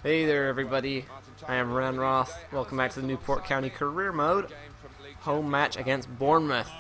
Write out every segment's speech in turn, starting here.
Hey there everybody, I am Ranroth. Welcome back to the Newport County career mode. Home match against Bournemouth.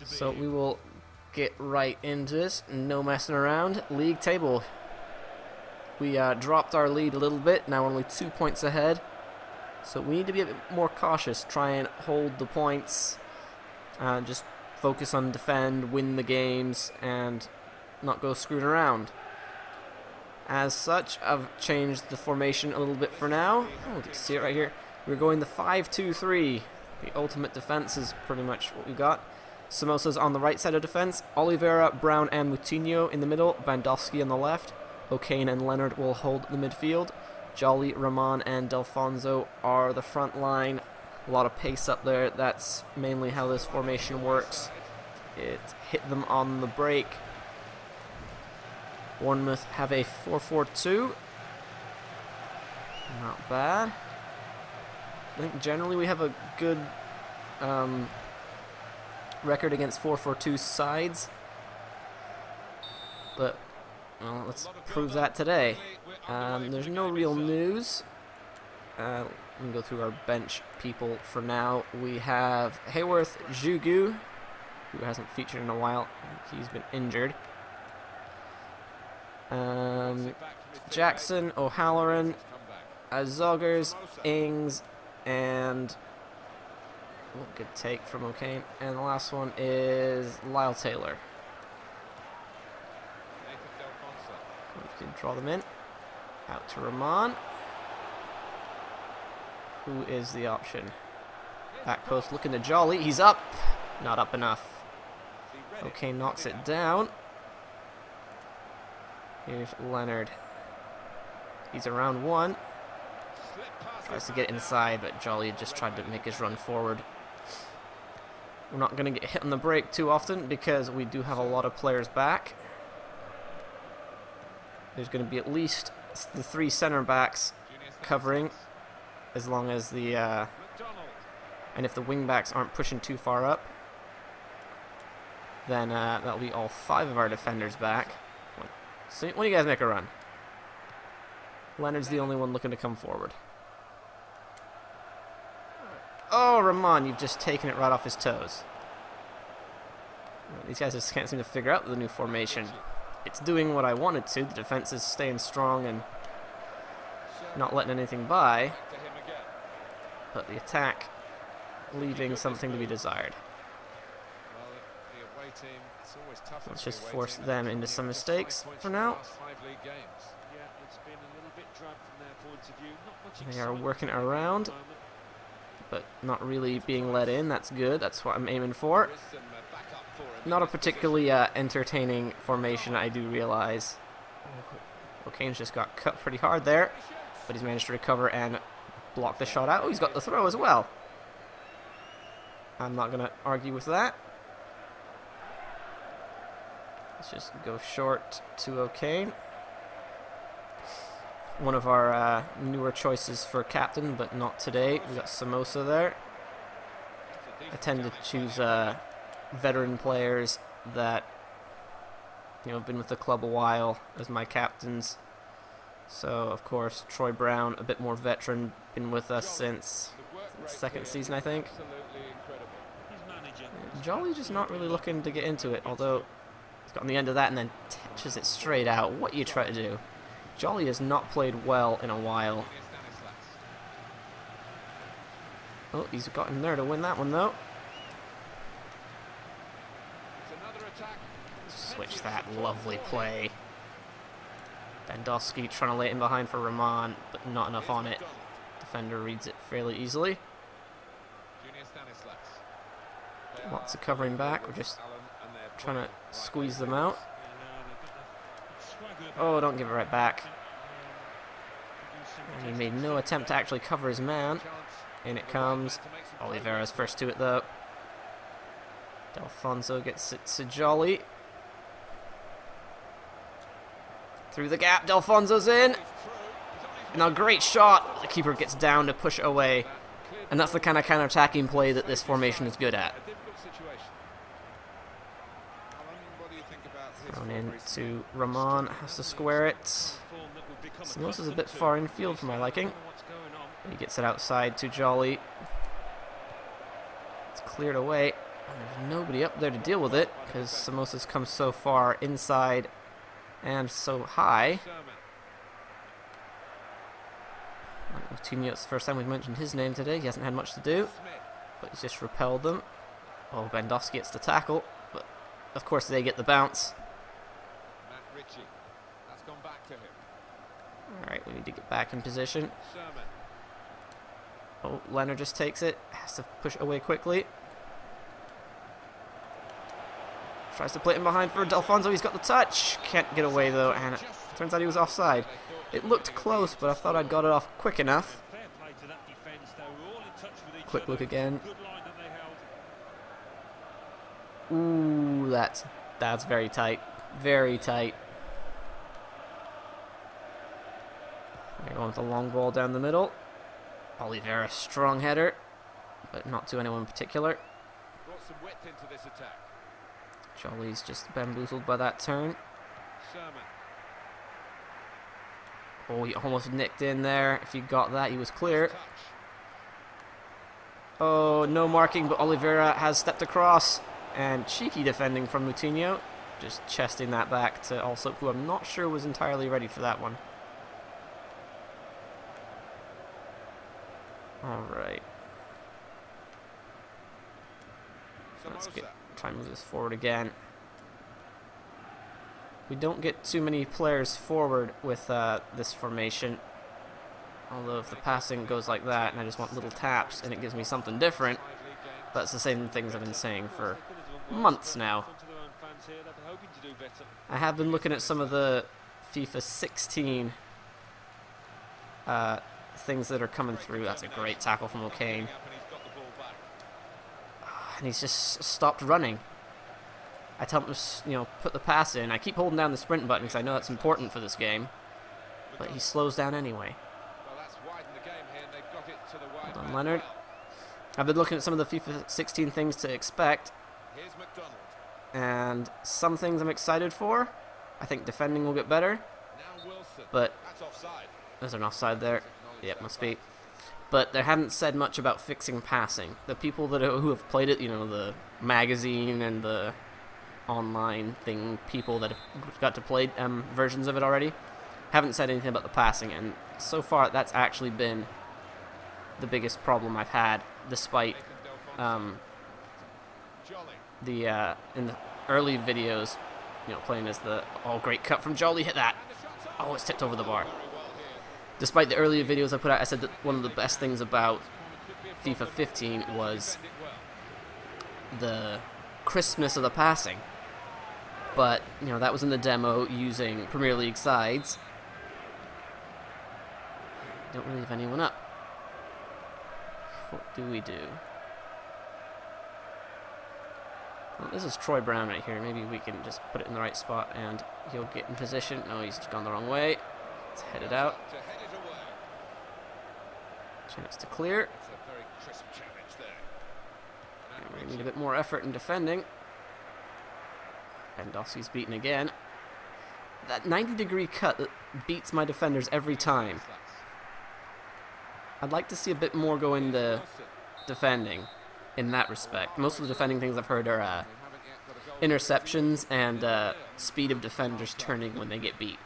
So we will get right into this, no messing around. League table. We dropped our lead a little bit, now only 2 points ahead. So we need to be a bit more cautious, try and hold the points, just focus on defend, win the games, and not go screwing around. As such, I've changed the formation a little bit for now. Oh, you can see it right here. We're going the 5-2-3. The ultimate defense is pretty much what we got. Samosa's on the right side of defense. Oliveira, Brown, and Moutinho in the middle. Bandowski on the left. O'Kane and Leonard will hold the midfield. Jolly, Rahman, and Delfonso are the front line. A lot of pace up there. That's mainly how this formation works. It hit them on the break. Bournemouth have a 4-4-2. Not bad. I think generally we have a good record against 4-4-2 sides. But, well, let's prove that today. There's no real news. We can go through our bench people for now. We have Hayworth Jugu, who hasn't featured in a while. He's been injured. Jackson, O'Halloran, Zoggers, Ings, and good take from O'Kane. And the last one is Lyle Taylor. We can draw them in. Out to Rahman. Who is the option? Back post looking to Jolly. He's up. Not up enough. O'Kane knocks it down. Here's Leonard. He's around one. Tries to get inside, but Jolly just tried to make his run forward. We're not going to get hit on the break too often because we do have a lot of players back. There's going to be at least the 3 center backs covering, as long as the and if the wing backs aren't pushing too far up, then that'll be all 5 of our defenders back. So when do you guys make a run? Leonard's the only one looking to come forward. Oh, Rahman, you've just taken it right off his toes. These guys just can't seem to figure out the new formation. It's doing what I wanted to. The defense is staying strong and not letting anything by. But the attack leaving something to be desired. Let's just force them into some mistakes for now. They are working around, but not really being let in. That's good. That's what I'm aiming for. Not a particularly entertaining formation, I do realize. O'Kane's just got cut pretty hard there, but he's managed to recover and block the shot out. Oh, he's got the throw as well. I'm not going to argue with that. Let's just go short to O'Kane. One of our newer choices for captain, but not today. We got Samosa there. I tend to choose veteran players that have been with the club a while as my captains. So of course Troy Brown, a bit more veteran, been with us since the 2nd season, I think. Jolly just not really looking to get into it, although he's got on the end of that and then touches it straight out. What you try to do? Jolly has not played well in a while. Oh, he's gotten there to win that one though. Switch that. Lovely play. Bandowski trying to lay it in behind for Rahman, but not enough on it. Defender reads it fairly easily. Lots of covering back. We're just trying to squeeze them out. Oh, don't give it right back. And he made no attempt to actually cover his man. In it comes. Oliveira's first to it though. Delfonso gets it to Jolly. Through the gap, Delfonso's in. Now, great shot. The keeper gets down to push away. And that's the kind of counter-attacking play that this formation is good at. Thrown in to Rahman, has to square it. Samosa's a bit far infield for my liking. He gets it outside to Jolly. It's cleared away. And there's nobody up there to deal with it because Samosa's come so far inside and so high. Coutinho, it's the first time we've mentioned his name today. He hasn't had much to do, but he's just repelled them. Oh, Bandowski gets the tackle, but of course they get the bounce. Alright, we need to get back in position. Oh, Leonard just takes it. Has to push away quickly. Tries to play him behind for Delfonso. He's got the touch. Can't get away though, and it turns out he was offside. It looked close, but I thought I'd got it off quick enough. Quick look again. Ooh, that's very tight. Very tight. They're going with the long ball down the middle. Oliveira, strong header, but not to anyone in particular. Jolly's just bamboozled by that turn. Oh, he almost nicked in there. If he got that, he was clear. Oh, no marking, but Oliveira has stepped across. And cheeky defending from Coutinho. Just chesting that back to Allsop, who I'm not sure was entirely ready for that one. Alright. Let's try and move this forward again. We don't get too many players forward with this formation. Although if the passing goes like that and I just want little taps and it gives me something different, that's the same things I've been saying for months now. I have been looking at some of the FIFA 16 things that are coming through. That's a great tackle from O'Kane. And he's just stopped running. I tell him to, put the pass in. I keep holding down the sprint button because I know that's important for this game. But he slows down anyway. Hold on, Leonard. I've been looking at some of the FIFA 16 things to expect. And some things I'm excited for. I think defending will get better. But there's an offside there. Yep, must be. But they haven't said much about fixing passing. The people who have played it, the magazine and the online thing, people that have got to play versions of it already, haven't said anything about the passing. And so far, that's actually been the biggest problem I've had, despite in the early videos, playing as the great cut from Jolly, hit that. Oh, it's tipped over the bar. Despite the earlier videos I put out, I said that one of the best things about FIFA 15 was the crispness of the passing. But, that was in the demo using Premier League sides. Don't really have anyone up. What do we do? Well, this is Troy Brown right here. Maybe we can just put it in the right spot and he'll get in position. No, he's gone the wrong way. Let's head it out. Chance to clear. And we need a bit more effort in defending. Bandowski's beaten again. That 90-degree cut that beats my defenders every time. I'd like to see a bit more go into defending in that respect. Most of the defending things I've heard are interceptions and speed of defenders turning when they get beat.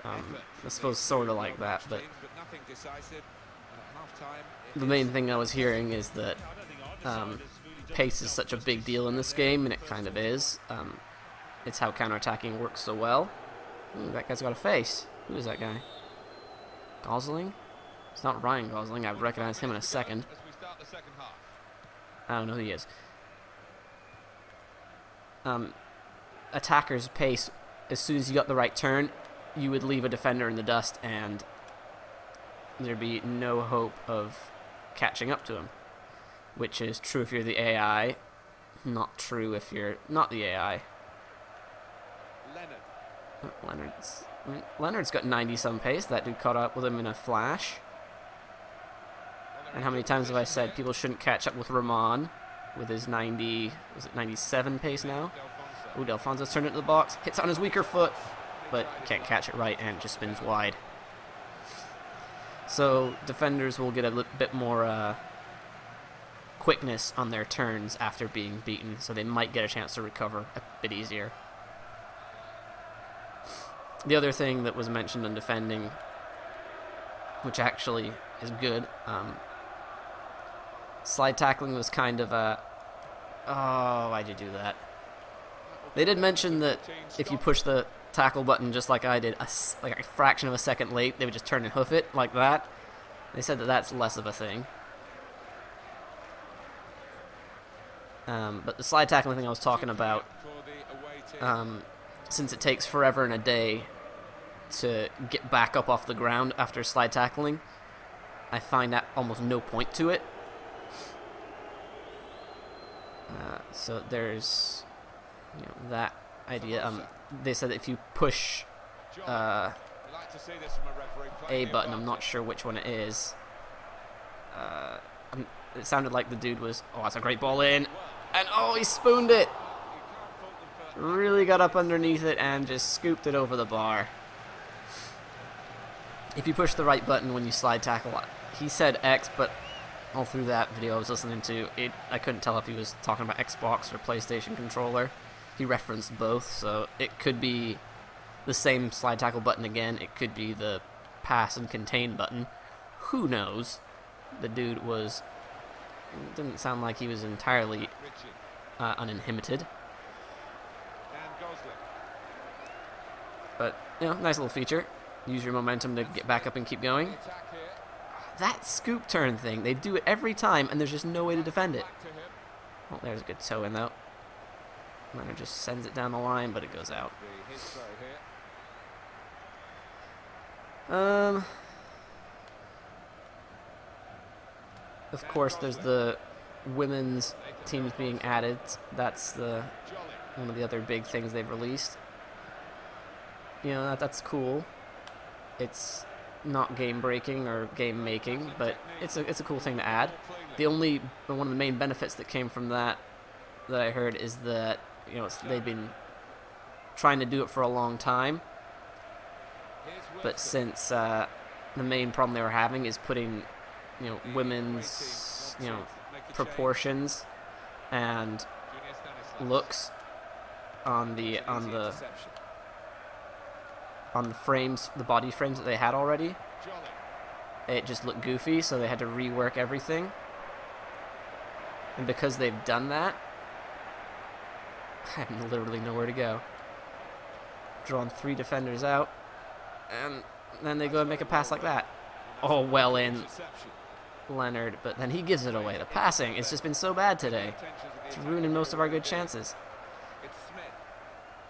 I suppose sort of like that, but the main thing I was hearing is that pace is such a big deal in this game, and it kind of is. It's how counterattacking works so well. Ooh, that guy's got a face. Who is that guy? Gosling? It's not Ryan Gosling. I'd recognize him in a second. I don't know who he is. Attackers pace, as soon as you got the right turn, you would leave a defender in the dust and there'd be no hope of catching up to him. Which is true if you're the AI, not true if you're not the AI. Leonard's got 90-some pace. That dude caught up with him in a flash. And how many times have I said people shouldn't catch up with Ramon with his 90, is it 97 pace now? Ooh, Delfonso's turned into the box. Hits on his weaker foot. but can't catch it right and it just spins wide. So defenders will get a bit more quickness on their turns after being beaten, so they might get a chance to recover a bit easier. The other thing that was mentioned in defending, which actually is good, slide tackling was kind of a... Oh, why'd you do that? They did mention that if you push the tackle button just like I did, like a fraction of a second late, they would just turn and hoof it like that. They said that that's less of a thing. But the slide tackling thing I was talking about, since it takes forever and a day to get back up off the ground after slide tackling, I find that almost no point to it. So there's, that idea. They said that if you push A button, I'm not sure which one it is. It sounded like the dude was, oh, that's a great ball in, and oh, he spooned it. Really got up underneath it and just scooped it over the bar. If you push the right button when you slide tackle, he said X, but all through that video I was listening to it, I couldn't tell if he was talking about Xbox or PlayStation controller. He referenced both, so it could be the same slide tackle button again. It could be the pass and contain button. Who knows? The dude was... didn't sound like he was entirely uninhibited. But, nice little feature. Use your momentum to get back up and keep going. That scoop turn thing, they do it every time, and there's just no way to defend it. Oh, there's a good toe in, though. Leonard just sends it down the line, but it goes out. Of course, there's the women's teams being added. That's one of the other big things they've released. That's cool. It's not game breaking or game making, but it's a cool thing to add. One of the main benefits that came from that I heard is that they've been trying to do it for a long time, but since the main problem they were having is putting women's proportions and looks on the frames, the body frames that they had already, it just looked goofy, so they had to rework everything. And because they've done that, I have literally nowhere to go. Drawn 3 defenders out, and then they go and make a pass like that. Oh, well in Leonard, but then he gives it away. The passing, it's just been so bad today. It's ruining most of our good chances.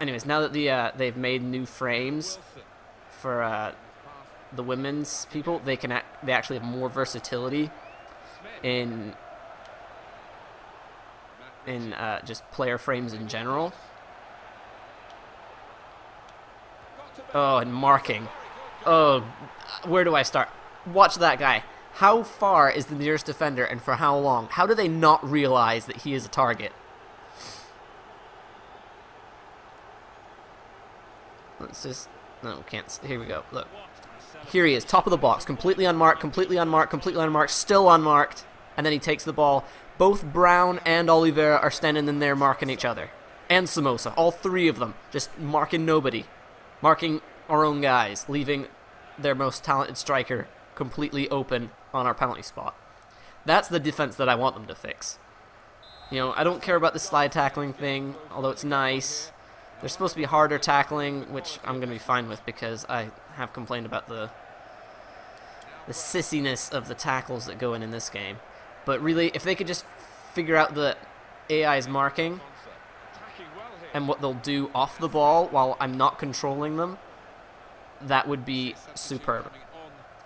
Anyways, now that they've made new frames for the women's people, they actually have more versatility in just player frames in general. Oh, and marking. Oh, where do I start? Watch that guy. How far is the nearest defender, and for how long? How do they not realize that he is a target? Let's just... No, can't... Here we go. Look. Here he is, top of the box. Completely unmarked, completely unmarked, completely unmarked, still unmarked. And then he takes the ball. Both Brown and Oliveira are standing in there marking each other. And Samosa. All 3 of them. Just marking nobody. Marking our own guys. Leaving their most talented striker completely open on our penalty spot. That's the defense that I want them to fix. I don't care about the slide tackling thing, although it's nice. There's supposed to be harder tackling, which I'm going to be fine with because I have complained about the sissiness of the tackles that go in this game. But really, if they could just figure out the AI's marking and what they'll do off the ball while I'm not controlling them, that would be superb.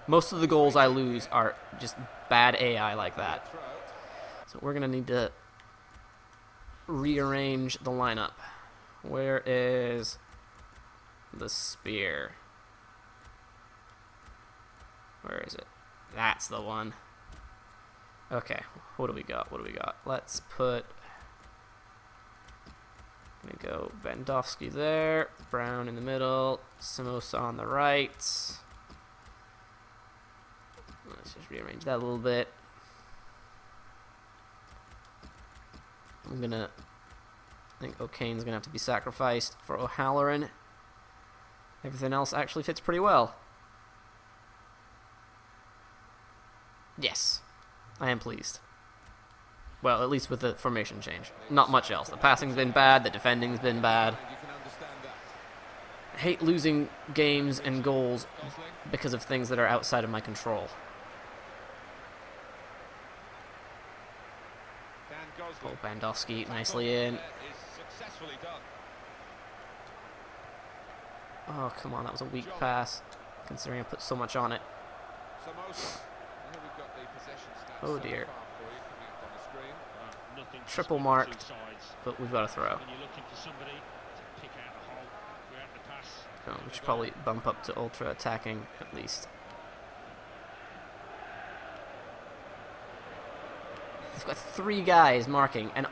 Most of the goals I lose are just bad AI like that. So we're going to need to rearrange the lineup. Where is the spear? Where is it? That's the one. Okay, what do we got? Let's put Gonna go Bandowski there, Brown in the middle, Samosa on the right. Let's just rearrange that a little bit. I think O'Kane's gonna have to be sacrificed for O'Halloran. Everything else actually fits pretty well. Yes, I am pleased. Well, at least with the formation change. Not much else. The passing's been bad, the defending's been bad. I hate losing games and goals because of things that are outside of my control. Oh, Bandowski nicely in. Oh, come on, that was a weak pass, considering I put so much on it. Oh dear. Triple marked, but we've got a throw. Oh, we should probably bump up to ultra attacking at least. He's got 3 guys marking, and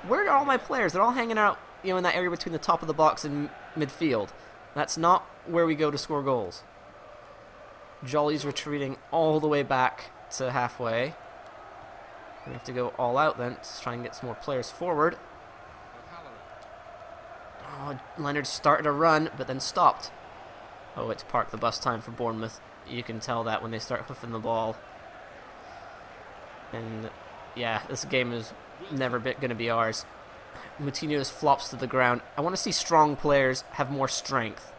where are all my players? They're all hanging out, you know, in that area between the top of the box and midfield. That's not where we go to score goals. Jolly's retreating all the way back to halfway. We have to go all out then to try and get some more players forward. Oh, Leonard started a run, but then stopped. Oh, it's park the bus time for Bournemouth. You can tell that when they start hoofing the ball. And yeah, this game is never going to be ours. Moutinho's flops to the ground. I want to see strong players have more strength.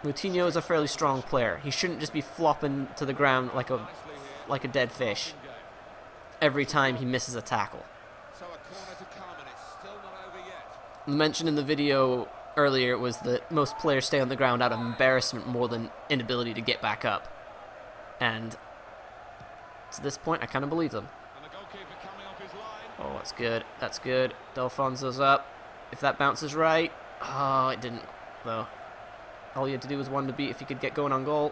Moutinho is a fairly strong player. He shouldn't just be flopping to the ground like a dead fish every time he misses a tackle. The mention in the video earlier was that most players stay on the ground out of embarrassment more than inability to get back up. And to this point, I kind of believe them. Oh, that's good. That's good. Delfonso's up. If that bounces right. Oh, it didn't, though. All you had to do was one to beat if you could get going on goal.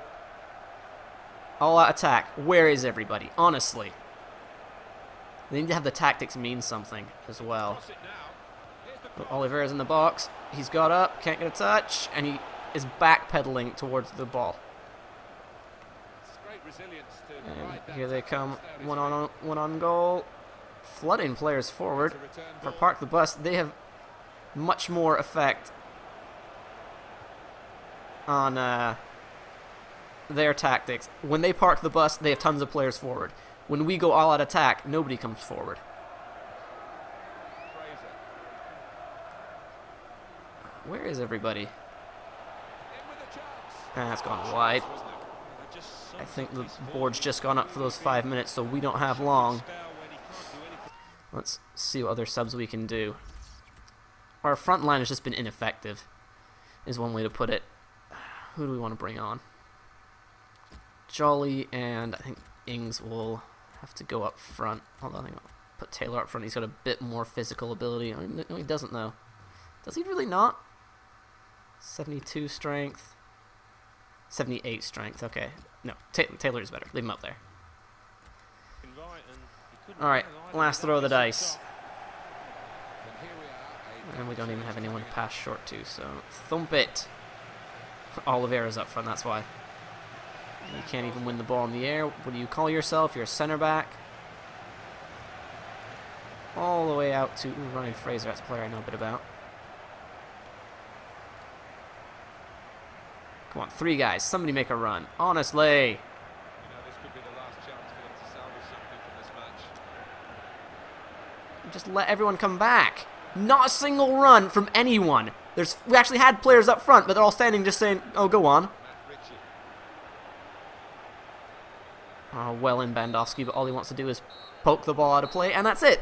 All out attack. Where is everybody? Honestly. They need to have the tactics mean something as well. But Oliveira's in the box. He's got up. Can't get a touch. And he is backpedaling towards the ball. And here they come. One on goal. Flooding players forward. For Park the Bus, they have much more effect on their tactics. When they park the bus, they have tons of players forward. When we go all out attack, nobody comes forward. Where is everybody? It's gone wide. I think the board's just gone up for those 5 minutes, so we don't have long. Let's see what other subs we can do. Our front line has just been ineffective, is one way to put it. Who do we want to bring on? Jolly and I think Ings will have to go up front. Although I think I'll put Taylor up front. He's got a bit more physical ability. No, he doesn't though. Does he really not? 72 strength. 78 strength. Okay. No, Taylor is better. Leave him up there. Alright, last throw of the dice. And we don't even have anyone to pass short to, so thump it. Oliveira's up front, that's why. You can't even win the ball in the air. What do you call yourself? You're a center back. All the way out to Ryan Fraser. That's a player I know a bit about. Come on, 3 guys. Somebody make a run. Honestly. Just let everyone come back. Not a single run from anyone. We actually had players up front, but they're all standing just saying, oh, go on. Oh, well in Bandowski, but all he wants to do is poke the ball out of play, and that's it.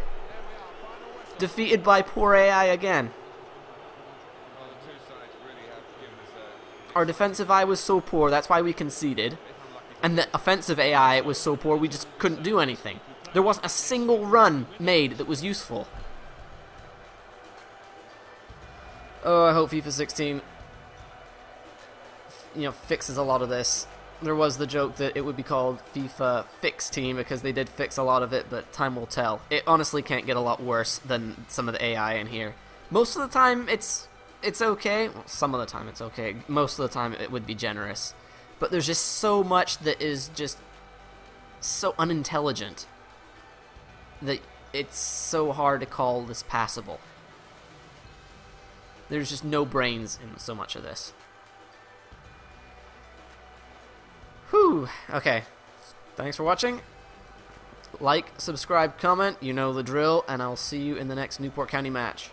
Defeated by poor AI again. Our defensive eye was so poor, that's why we conceded. And the offensive AI was so poor, we just couldn't do anything. There wasn't a single run made that was useful. Oh, I hope FIFA 16, fixes a lot of this. There was the joke that it would be called FIFA Fix Team because they did fix a lot of it, but time will tell. It honestly can't get a lot worse than some of the AI in here. Most of the time it's okay. Well, some of the time it's okay. Most of the time it would be generous. But there's just so much that is just so unintelligent that it's so hard to call this passable. There's just no brains in so much of this. Whew. Okay. Thanks for watching. Like, subscribe, comment. You know the drill. And I'll see you in the next Newport County match.